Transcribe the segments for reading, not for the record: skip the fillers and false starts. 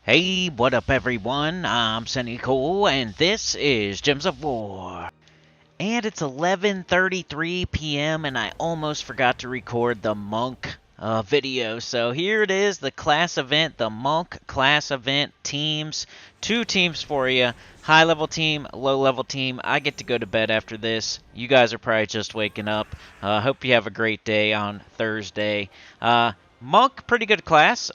Hey, what up everyone? I'm Sinnycool, and this is Gems of War. And it's 11:33 p.m. and I almost forgot to record the Monk video. So here it is, the class event, the Monk class event teams. Two teams for you. High level team, low level team. I get to go to bed after this. You guys are probably just waking up. Hope you have a great day on Thursday. Monk, pretty good class.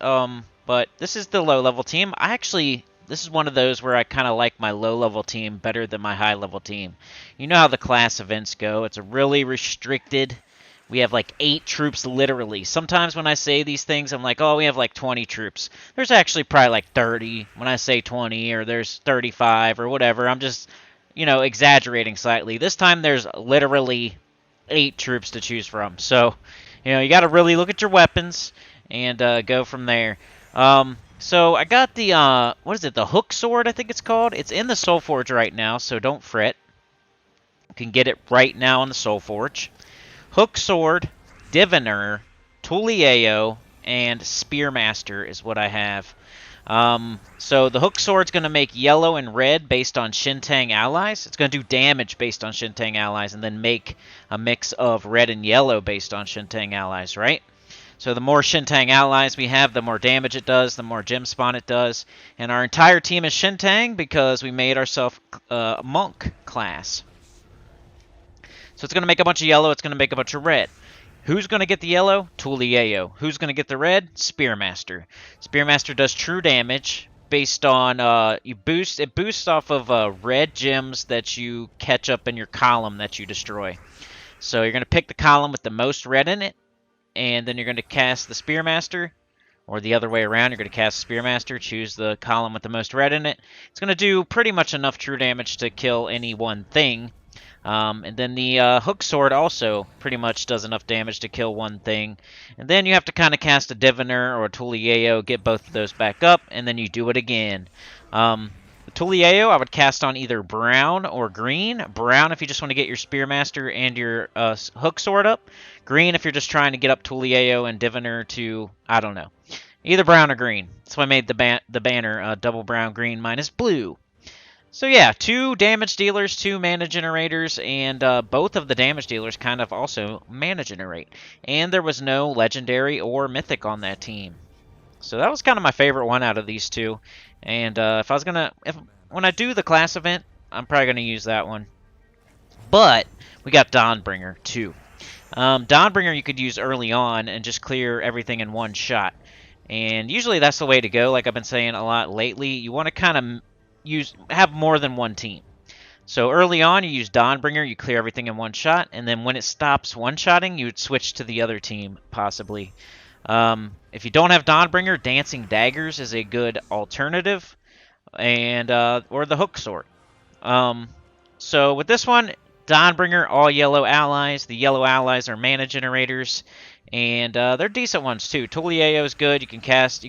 But this is the low level team. This is one of those where I kind of like my low level team better than my high level team. You know how the class events go. It's a really restricted. We have like 8 troops literally. Sometimes when I say these things, I'm like, oh, we have like 20 troops. There's actually probably like 30 when I say 20, or there's 35 or whatever. I'm just, exaggerating slightly. This time there's literally 8 troops to choose from. So, you got to really look at your weapons and go from there. So I got the, what is it, the hook sword, I think it's called. It's in the Soul Forge right now, so don't fret. You can get it right now in the Soul Forge. Hook sword, diviner, Tulieo, and spearmaster is what I have. So the hook sword's going to make yellow and red based on Shintang allies. It's going to do damage based on Shintang allies, and then make a mix of red and yellow based on Shintang allies, right? So the more Shintang allies we have, the more damage it does, the more gem spawn it does. And our entire team is Shintang because we made ourselves a monk class. So it's going to make a bunch of yellow, it's going to make a bunch of red. Who's going to get the yellow? Tulieo. Who's going to get the red? Spearmaster. Spearmaster does true damage based on, it boosts off of red gems that you catch up in your column that you destroy. So you're going to pick the column with the most red in it, and then you're going to cast the Spearmaster, or the other way around. You're going to cast the Spearmaster, choose the column with the most red in it. It's going to do pretty much enough true damage to kill any one thing. And then the hook sword also pretty much does enough damage to kill one thing. And then you have to kind of cast a diviner or a Tulieo, get both of those back up, and then you do it again. The Tulieo I would cast on either brown or green. Brown if you just want to get your Spearmaster and your hook sword up. Green if you're just trying to get up Tulieo and diviner to, I don't know. Either brown or green. So I made the banner double brown, green minus blue. So yeah, 2 damage dealers, 2 mana generators, and both of the damage dealers kind of also mana generate. And there was no legendary or mythic on that team. So that was kind of my favorite one out of these 2. And when I do the class event, I'm probably going to use that one. But we got Dawnbringer too. Dawnbringer you could use early on and just clear everything in one shot. And usually that's the way to go, like I've been saying a lot lately. You want to kind of have more than one team. So early on you use Dawnbringer, you clear everything in one shot, and then when it stops one-shotting, you would switch to the other team, possibly. If you don't have Dawnbringer, Dancing Daggers is a good alternative, and or the hook sword. So with this one, Dawnbringer, all yellow allies. The yellow allies are mana generators, and they're decent ones too. Tulieo is good. You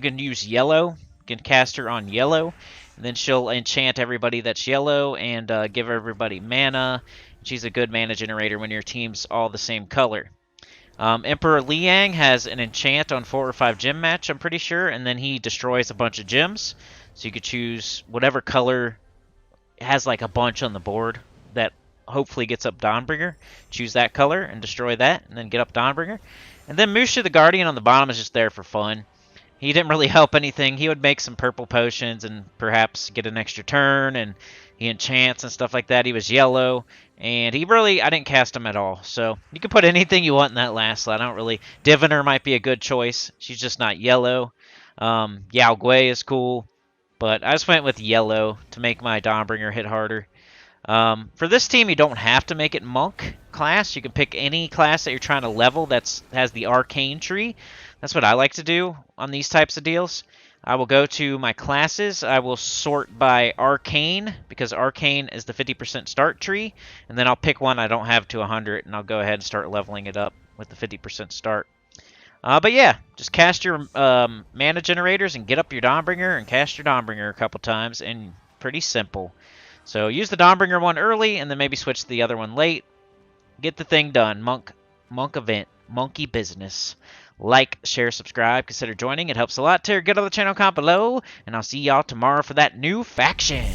can use yellow. You can cast her on yellow, and then she'll enchant everybody that's yellow and give everybody mana. She's a good mana generator when your team's all the same color. Emperor Liang has an enchant on 4 or 5 gem match, I'm pretty sure, and then he destroys a bunch of gems. So you could choose whatever color has like a bunch on the board that hopefully gets up Dawnbringer. Choose that color and destroy that, and then get up Dawnbringer. And then Musha the Guardian on the bottom is just there for fun. He didn't really help anything. He would make some purple potions and perhaps get an extra turn, and he enchants and stuff like that. He was yellow, and I didn't cast him at all. So you can put anything you want in that last slot. Diviner might be a good choice. She's just not yellow. Yao Gui is cool, but I just went with yellow to make my Dawnbringer hit harder. For this team, you don't have to make it Monk class. You can pick any class that you're trying to level that has the Arcane tree. That's what I like to do on these types of deals. I will go to my classes. I will sort by Arcane, because Arcane is the 50% start tree. And then I'll pick one I don't have to 100, and I'll go ahead and start leveling it up with the 50% start. But yeah, just cast your mana generators and get up your Dawnbringer and cast your Dawnbringer a couple times, and pretty simple. So use the Dawnbringer one early, and then maybe switch to the other one late. Get the thing done. Monk event. Monkey business. Like, share, subscribe, consider joining. It helps a lot. Get on the channel comment below, and I'll see y'all tomorrow for that new faction.